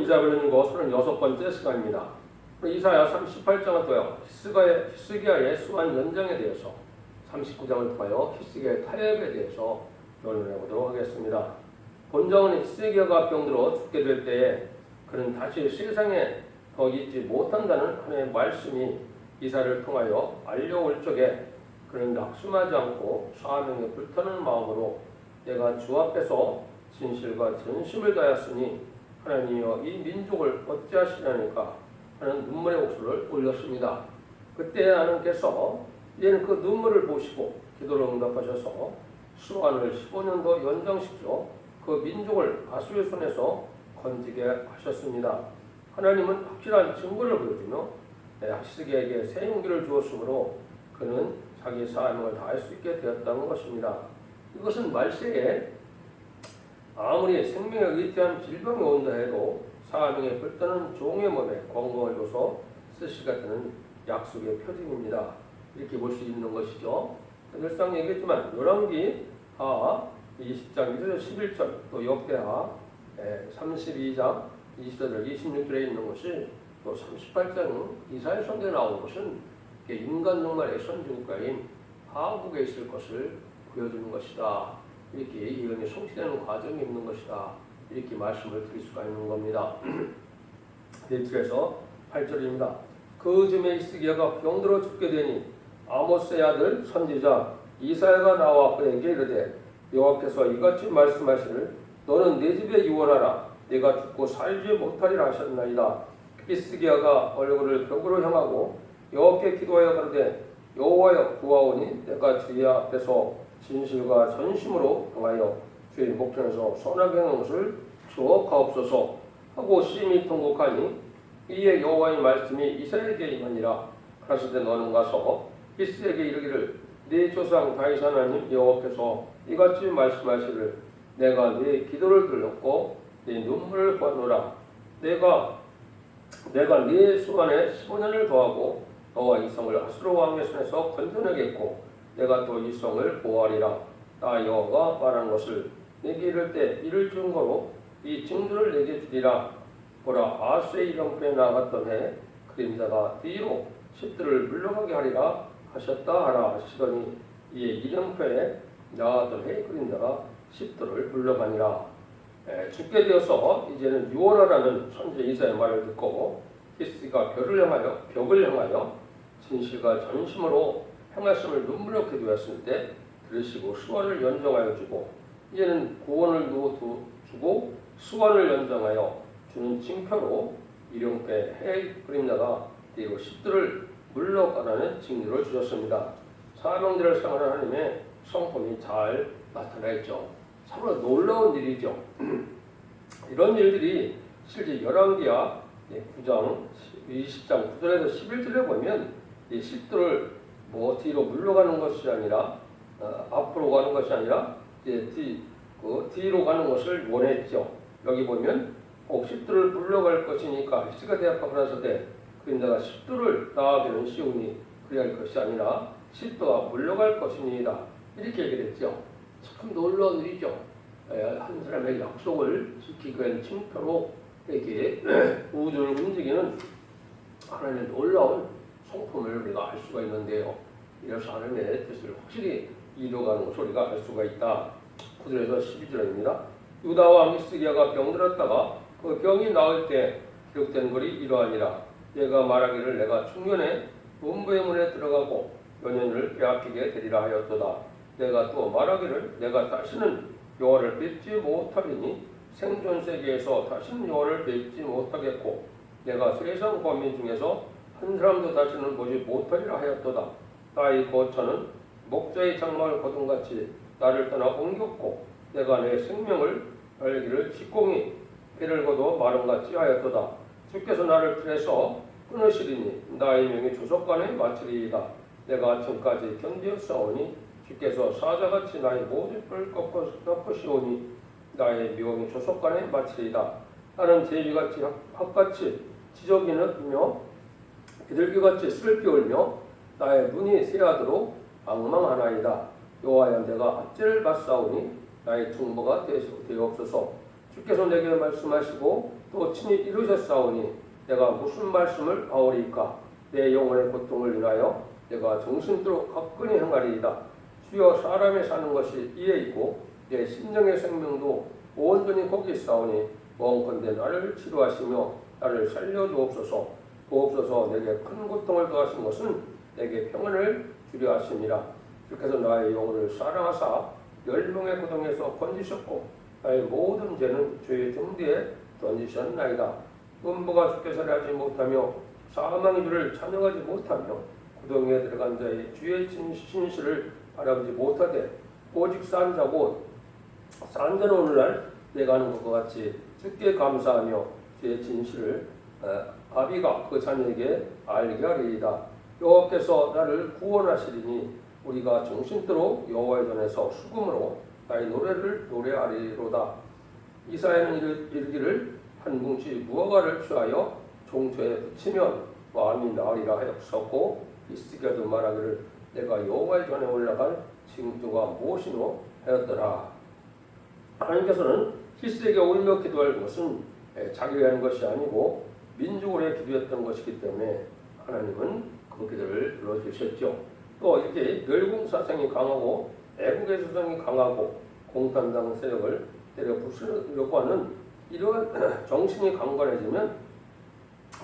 이사벨은 거 36번째 시간입니다. 이사야 38장을 통하여 히스기야의 수완 연장에 대해서 39장을 통하여 히스기야의 타협에 대해서 논의해 보도록 하겠습니다. 본장은 히스기야가 병들어 죽게 될 때에 그는 다시 세상에 더 있지 못한다는 하나님의 말씀이 이사를 통하여 알려올 적에 그는 낙심하지 않고 사명에 불타는 마음으로 내가 주 앞에서 진실과 전심을 다하였으니 하나님이여 이 민족을 어찌하시려니까 하는 눈물의 목소리를 올렸습니다. 그때 하나님께서 이제는 그 눈물을 보시고 기도를 응답하셔서 수완을 15년도 연장시켜 그 민족을 아수르의 손에서 건지게 하셨습니다. 하나님은 확실한 증거를 보여주며 히스기야에게 새 용기를 주었으므로 그는 자기 사명을 다할 수 있게 되었다는 것입니다. 이것은 말세에 아무리 생명에 의태한 질병이 온다 해도 사명에 불타는 종의 몸에 건강을 줘서 쓰시가 되는 약속의 표징입니다. 이렇게 볼 수 있는 것이죠. 늘상 얘기했지만 열왕기 하 20장 1절 11절 또 역대하 32장 20절 26절에 있는 것이 또 38장 이사야 선지에 나온 것은 인간 종말의 선지국가인 하국에 있을 것을 보여주는 것이다. 이렇게 예언이 성취되는 과정이 있는 것이다. 이렇게 말씀을 드릴 수가 있는 겁니다. 그래서 8절입니다. 그 즈음에 히스기야가 병들어 죽게 되니 아모스의 아들 선지자 이사야가 나와 그에게 이르되 여호와께서 이같이 말씀하시를 너는 내 집에 유언하라 내가 죽고 살지 못하리라 하셨나이다. 히스기야가 얼굴을 벽으로 향하고 여호와께 기도하여 가로되 여호와여 구하오니 내가 주의 앞에서 진실과 전심으로 행하여 주의 목전에서 선하게 하는 것을 주옵하옵소서 하고 심히 통곡하니 이에 여호와의 말씀이 이사야에게 임하니라. 가라사대 너는 가서 히스기야에게 이르기를 네 조상 다윗 하나님 여호와께서 이같이 말씀하시를 내가 네 기도를 들었고 네 눈물을 보았노라. 내가 네 수완에 15년을 더하고 너와 이 성을 아수르 왕의 손에서 건져내겠고 내가 또 이 성을 보호하리라. 나 여호와가 말한 것을 내게 이를 때 이를 증거로 이 징조를 내게 주리라. 보라 아수의 이병표에 나갔던 해 그림자가 뒤로 십들을 물러가게 하리라 하셨다 하라 하시더니 이에 이병표에 나갔던 해 그림자가 십들을 물러가니라. 죽게 되어서 이제는 유언하라는 선지 이사의 말을 듣고 히스기야가 벽을 향하여 진실과 전심으로 행하심을 눈물로 기도했을 때 들으시고 수완을 연정하여 주고 이제는 구원을 주고 수완을 연정하여 주는 징표로 이령패 해 그림자가 뒤로 십들을 물러가라는 징조를 주셨습니다. 사명대를 생활하는 하나님의 성품이 잘 나타나 있죠. 참으로 놀라운 일이죠. 이런 일들이 실제 열왕기야 9장 20장 9절에서 11절에 보면 이 십들을 뒤로 물러가는 것이 아니라 앞으로 가는 것이 아니라 뒤로 가는 것을 원했죠. 여기 보면 십들을 물러갈 것이니까 히스기야 대합하고 나서되 그인자가 십들을 나아가기는 쉬우니 그리할 것이 아니라 십도가 물러갈 것이니이다. 이렇게 얘기를 했죠. 참 놀라운 일이죠. 한 사람의 약속을 지키기 위한 징표로 이렇게 우주를 움직이는 하나님의 놀라운 성품을 우리가 알 수가 있는데요. 이래서 하나님의 뜻을 확실히 이루어가는 것을 우리가 알 수가 있다. 9절에서 12절입니다. 유다 왕 히스기야가 병들었다가 그 병이 나을 때 기록된 글이 이러하니라. 얘가 말하기를 내가 중년에 음부의 문에 들어가고 연연을 빼앗기게 되리라 하였도다. 내가 또 말하기를 내가 다시는 여호와를 뵙지 못하리니 생존세계에서 다시는 여호와를 뵙지 못하겠고 내가 세상 범인 중에서 한 사람도 다시는 보지 못하리라 하였도다. 나의 거처는 목자의 장막을 거둔같이 나를 떠나 옮겼고 내가 내 생명을 알기를 직공이 배를 거둬 마름같이 하였도다. 주께서 나를 틀에서 끊으시리니 나의 명이 조속간에 마치리이다. 내가 아침까지 견디었사오니 주께서 사자같이 나의 모든 뿔을 꺾으시오니 나의 미움이 조속간에 마치리이다. 나는 제비같이 학같이 지저귀느며 비둘기같이 슬피 울며 나의 눈이 새하도록 방망하나이다. 여호와여 내가 압제를 받사오니 나의 중보가 되옵소서. 주께서 내게 말씀하시고 또 친히 이루셨사오니 내가 무슨 말씀을 하오리이까. 내 영혼의 고통을 인하여 내가 정신으로 가뿐히 행하리이다. 주여 사람이 사는 것이 이에 있고 내 심령의 생명도 온전히 거기 있사오니 원컨대 나를 치료하시며 나를 살려주옵소서. 보옵소서. 내게 큰 고통을 더하신 것은 내게 평안을 주려 하심이라. 주께서 나의 영혼을 사랑하사 멸망의 고통에서 건지셨고 나의 모든 죄는 주의 등 뒤에 던지셨나이다. 음부가 주께서 하지 못하며 사망의 주를 찬양하지 못하며 구덩이에 들어간 자의 주의 진실을 바라보지 못하되 오직 산 자고 산 자는 오늘날 내가 하는 것과 같이 주께 감사하며 주의 진실을 아비가 그 자녀에게 알게 하리이다. 여호와께서 나를 구원하시리니 우리가 정신대로 여호와의 전에서 수금으로 나의 노래를 노래하리로다. 이사야는 이르기를 한 뭉치 무화과를 취하여 종초에 붙이면 마음이 나으리라 하였었고 히스기야도 말하기를 내가 여호와의 전에 올라갈 징조가 무엇이뇨 하였더라. 하나님께서는 히스기야에게 울며 기도할 것은 자기가 하는 것이 아니고 민족으로의 기도였던 것이기 때문에 하나님은 그 기도를 들어주셨죠. 또 이렇게 멸공 사상이 강하고 애국의 사상이 강하고 공산당 세력을 때려 부수려고 하는 이러한 정신이 강건해지면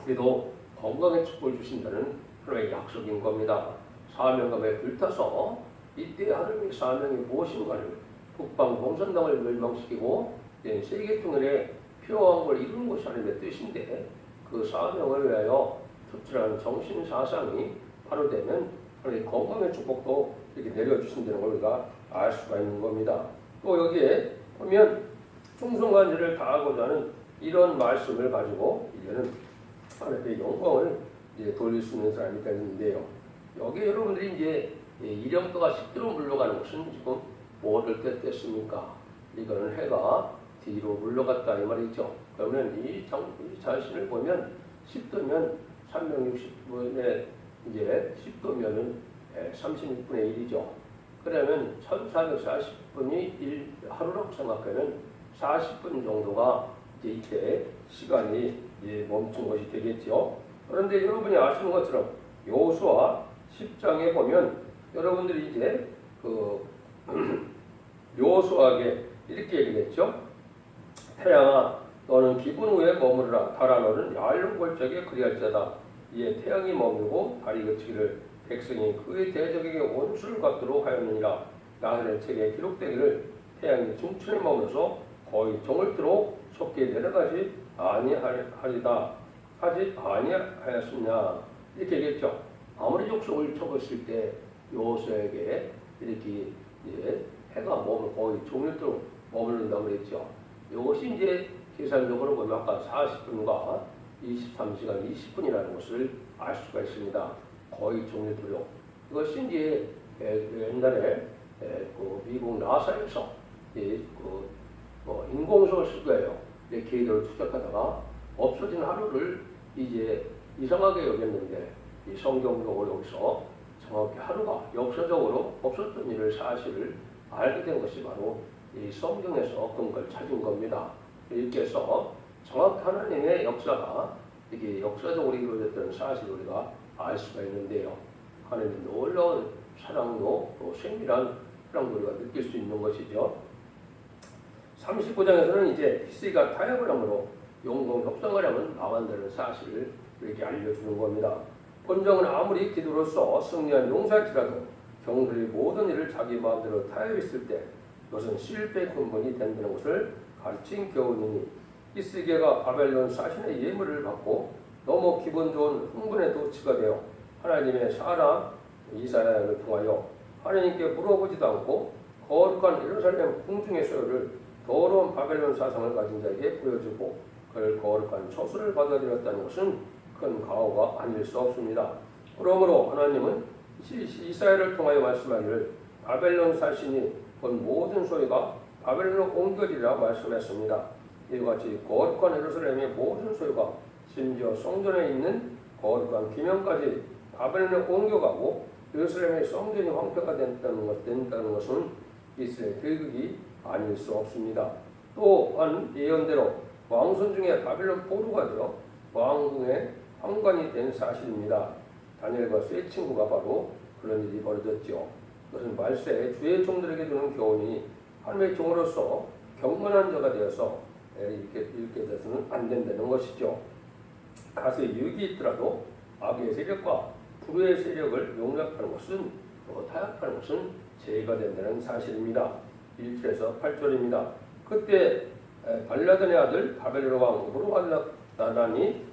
우리도 건강의 축복을 주신다는 하나님의 약속인 겁니다. 사명감에 불타서 이때 하나님의 사명이 무엇인가를 북방 공산당을 멸망시키고 세계통일의 필요한 걸 이루는 것이 하나님의 뜻인데 그 사명을 위하여 투철한 정신 사상이 발효되면 하나님의 건강의 축복도 이렇게 내려주신다는 걸 우리가 알 수가 있는 겁니다. 또 여기에 보면 충성한 일을 다하고자 하는 이런 말씀을 가지고 이제는 하나님의 영광을 이제 돌릴 수 있는 사람이 되는데요. 여기 여러분들이 이제 이령도가 10도로 물러가는 것은 지금 뭐를 뜻했습니까? 이거는 해가 뒤로 물러갔다 이 말이죠. 그러면 이 자신을 보면 10도면 360분의 이제 10도면은 36분의 1이죠. 그러면 1440분이 하루라고 생각하면 40분 정도가 이제 이때 시간이 이제 멈춘 것이 되겠죠. 그런데 여러분이 아시는 것처럼 여호수아 10장에 보면 여러분들이 이제 그 여호수아에게 이렇게 얘기했죠. 태양아 너는 기분 위에 머무르라. 달아 너는 얇은 골짜기에 그리할지어다. 이에 태양이 머물고 달이 그치기를 백성이 그의 대적에게 원수를 갚도록 하였느니라. 야훼의 책에 기록되기를 태양이 중천에 머물러서 거의 정월도록 속게 내려가지 아니하리다 하지 아니하였느냐 이렇게 얘기했죠. 아무리 족속을 쳐봤을 때 여호수아에게 이렇게 이제 해가 거의 종일도록 머무른다고 그랬죠. 이것이 이제 계산적으로 보면 아까 40분과 23시간 20분이라는 것을 알 수가 있습니다. 거의 종일도록. 이것이 이제 옛날에 그 미국 나사에서 인공수를 쓸 거예요. 계획을 추적하다가 없어진 하루를 이제 이상하게 여겼는데 이 성경적으로 여기서 정확히 하루가 역사적으로 없었던 일을 사실을 알게 된 것이 바로 이 성경에서 근거를 찾은 겁니다. 이렇게 해서 정확히 하나님의 역사가 이게 역사적으로 이루어졌다는 사실을 우리가 알 수가 있는데요. 하나님의 놀라운 사랑도 또 세밀한 사랑도 우리가 느낄 수 있는 것이죠. 39장에서는 이제 히스기야가 타협을 함으로 용공 협상을 하면 망한다는 사실을 이렇게 알려주는 겁니다. 본정은 아무리 기도로서 승리한 용사일지라도 경들이 모든 일을 자기 마음대로 타협했을 때 이것은 실패의 근본이 된다는 것을 가르친 교훈이니 히스기야가 바벨론 사신의 예물을 받고 너무 기분 좋은 흥분의 도취가 되어 하나님의 사람 이사야를 통하여 하나님께 물어보지도 않고 거룩한 예루살렘 궁중의 소유를 더러운 바벨론 사상을 가진 자에게 보여주고 그를 거룩한 처수를 받아들였다는 것은 큰 가오가 아닐 수 없습니다. 그러므로 하나님은 이사야를 통하여 말씀하기를 바벨론 사신이 본 모든 소유가 바벨론으로 옮겨지리라 말씀했습니다. 이와 같이 거룩한 예루살렘의 모든 소유가 심지어 성전에 있는 거룩한 기명까지 바벨론에 옮겨가고 예루살렘의 성전이 황폐가 된다는 것은 이스라엘 대국이 아닐 수 없습니다. 또한 예언대로 왕손 중에 바벨론 포로가 되어 왕궁의 황관이 된 사실입니다. 다니엘과 세 친구가 바로 그런 일이 벌어졌죠. 그것은 말세 주의 종들에게 주는 교훈이 하나님의 종으로서 경건한 자가 되어서 이렇게 돼서는 안 된다는 것이죠. 가서의 유익이 있더라도 악의 세력과 불의의 세력을 용납하는 것은 또 타협하는 것은 죄가 된다는 사실입니다. 1절에서 8절입니다. 그때 발라단의 아들 바벨론 왕 호르간나단이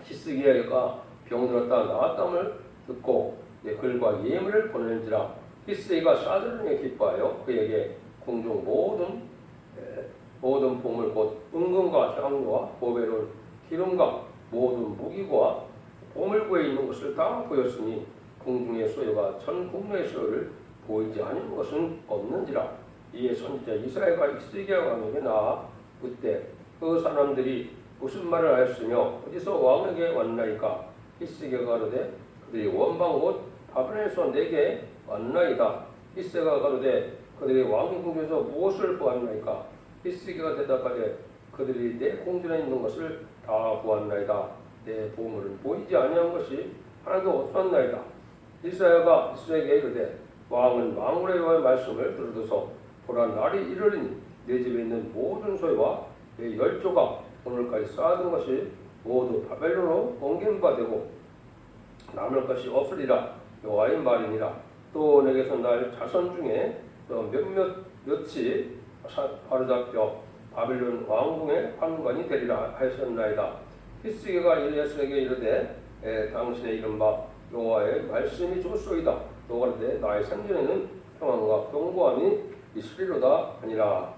히스기야가 병들었다 나았다함을 듣고 글과 예물을 보내는지라 히스기야가 사드론에 기뻐하여 그에게 궁중 모든 보물 곧 은금과 향료와 보배로운 기름과 모든 무기와 보물고에 있는 것을 다 보였으니 궁중의 소유가 전 국내의 소유를 보이지 않는 것은 없는지라. 이에 선지자 이사야가 히스기야 왕에게 나아 그때 그 사람들이 무슨 말을 하였으며 어디서 왕에게 왔나이까. 히스기야가 가로되 그들이 원방 곧 바벨론에서 내게 왔나이다. 히스기야가 가로되 그들이 왕의 궁중에서 무엇을 보았나이까. 히스기야가 대답하되 그들이 내 궁전에 있는 것을 다 보았나이다. 내 보물은 보이지 아니한 것이 하나도 없었나이다. 이사야가 히스기야에게 이르되 왕은 만군의 여호와의 말씀을 들으소서. 보라 날이 이르리니 내 집에 있는 모든 소유와 내 열조가 오늘까지 쌓아둔 것이 모두 바벨론으로 옮긴 바 되고 남을 것이 없으리라. 여호와의 말이니라. 또 내게서 날 자손 중에 몇이 바로잡혀 바벨론 왕궁의 관관이 되리라 하셨나이다. 히스기야가 일야스에게 이르되 당신의 이른바 여호와의 말씀이 좋소이다. 또 가로되 나의 생전에는 평안과 견고함이 있으리로다 하니라.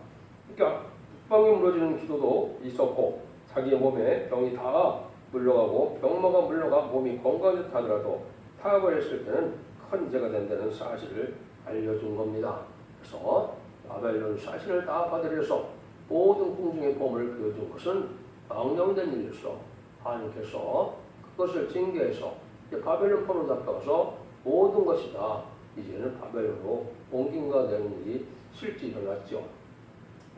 그러니까 국방이 무너지는 기도도 있었고 자기의 몸에 병이 다 물러가고 병마가 물러가 몸이 건강한 듯 하더라도 타협을 했을 때는 큰 죄가 된다는 사실을 알려준 겁니다. 그래서 바벨론 사실을 다 받으려서 모든 궁중의 보물을 비워준 것은 망령된 일이었어. 하나님께서 그것을 징계해서 바벨론 포로 잡혀가서 모든 것이 다 이제는 바벨론으로 옮긴가 되는 일이 실제 일어났죠.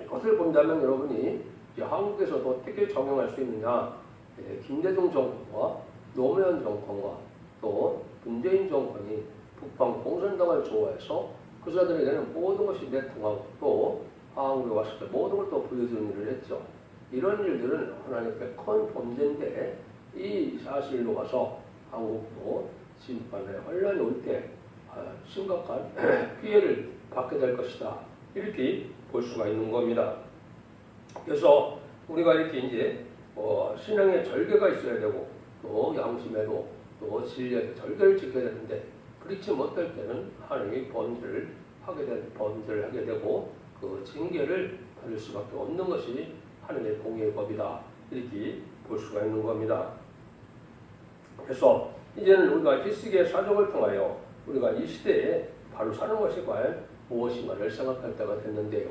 이것을 본다면 여러분이 이제 한국에서도 어떻게 적용할 수 있느냐. 김대중 정권과 노무현 정권과 또 문재인 정권이 북방 공산당을 좋아해서 그 사람들에게는 모든 것이 내통하고 또 한국에 왔을 때 모든 걸 또 보여주는 일을 했죠. 이런 일들은 하나님께 큰 범죄인데 이 사실로 가서 한국도 심판에 환란이 올 때 심각한 피해를 받게 될 것이다. 이렇게 볼 수가 있는 겁니다. 그래서 우리가 이렇게 이제 신앙의 절개가 있어야 되고 또 양심에도 또 진리에도 절개를 지켜야 되는데 그렇지 못할 때는 하나님이 범죄를 하게 되고 그 징계를 받을 수밖에 없는 것이 하나님의 공의의 법이다. 이렇게 볼 수가 있는 겁니다. 그래서 이제는 우리가 히스기야의 사적을 통하여 우리가 이 시대에 바로 사는 것이 과연 무엇인가를 생각할 때가 됐는데요.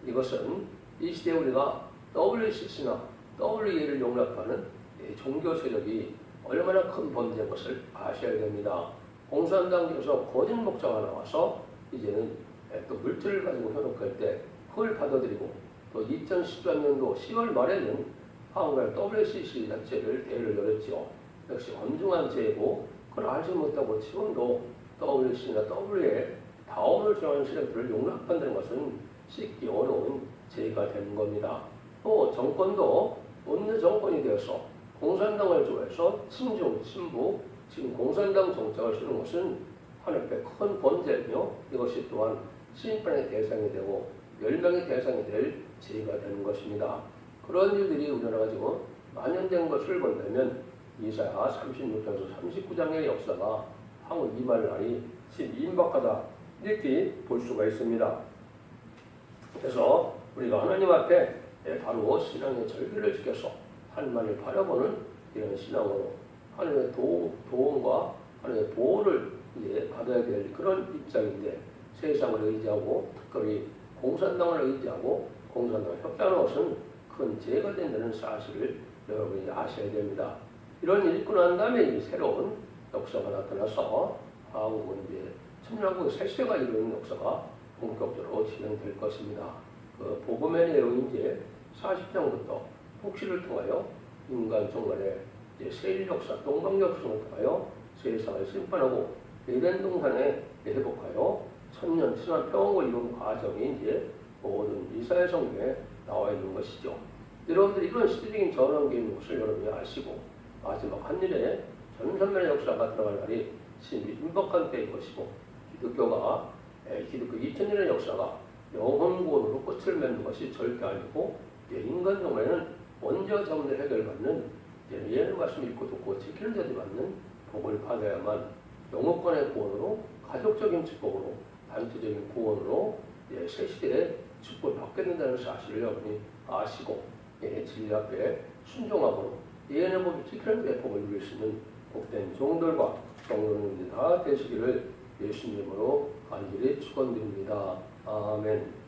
이것은 이 시대에 우리가 WCC나 WE를 용납하는 종교 세력이 얼마나 큰 범죄인 것을 아셔야 됩니다. 공산당에서 거짓 목자가 나와서 이제는 또 물질을 가지고 현혹할 때 그걸 받아들이고 또 2013년도 10월 말에는 한국의 WCC 자체를 대회를 열었죠. 역시 엄중한 죄이고 그걸 알지 못하고 지금도 WCC나 W에 다음을 정하는 세력들을 용납한다는 것은 씻기 어려운 죄가 되는 겁니다. 또 정권도 어느 정권이 되어서 공산당을 좋아해서 친중, 친북, 지금 공산당 정책을 쓰는 것은 하나님께 큰 범죄이며 이것이 또한 심판의 대상이 되고 멸망의 대상이 될 죄가 되는 것입니다. 그런 일들이 우리나라가 지금 만연된 것을 본다면 이사야 36장에서 39장의 역사가 한국 이말 날이 임박하다 이렇게 볼 수가 있습니다. 그래서 우리가 하나님 앞에 바로 신앙의 절기를 지켜서 하나님을 바라보는 이런 신앙으로 하나님의 도움과 하나님의 보호를 이제 받아야 될 그런 입장인데 세상을 의지하고 특별히 공산당을 의지하고 공산당을 협조하는 것은 큰 죄가 된다는 사실을 여러분이 아셔야 됩니다. 이런 일이 있고 난 다음에 새로운 역사가 나타나서 한국은 이제 천년왕국의 새 시대가 이루어진 역사가 본격적으로 진행될 것입니다. 그 복음의 내용이 이제 40장부터 폭시를 통하여 인간 정말의 세일 역사, 동방 역사를 통하여 세상을 심판하고 에덴 동산에 회복하여 천년 친한 평안을 이룬 과정이 이제 모든 이사야 성경에 나와 있는 것이죠. 여러분들이 이런 시대적인 전환기에 있는 것을 여러분이 아시고 마지막 한일에 전선면의 역사가 들어갈 날이 심히 임박한 때인 것이고 기독교 2000년의 역사가 영혼구원으로 끝을 맺는 것이 절대 아니고 인간 정말에는 원죄와 자문의 해결받는 예언의 말씀 읽고 듣고 지키는 자들이 받는 복을 받아야만 영혼권의 구원으로 가족적인 축복으로 단체적인 구원으로 새 시대에 축복을 받게 된다는 사실을 여러분이 아시고 진리 앞에 순종함으로 예언의 법을 지키는 자의 복을 누릴 수 있는 복된 종들과 성도님들이 다 되시기를 예수님으로 간절히 축원드립니다. 아멘.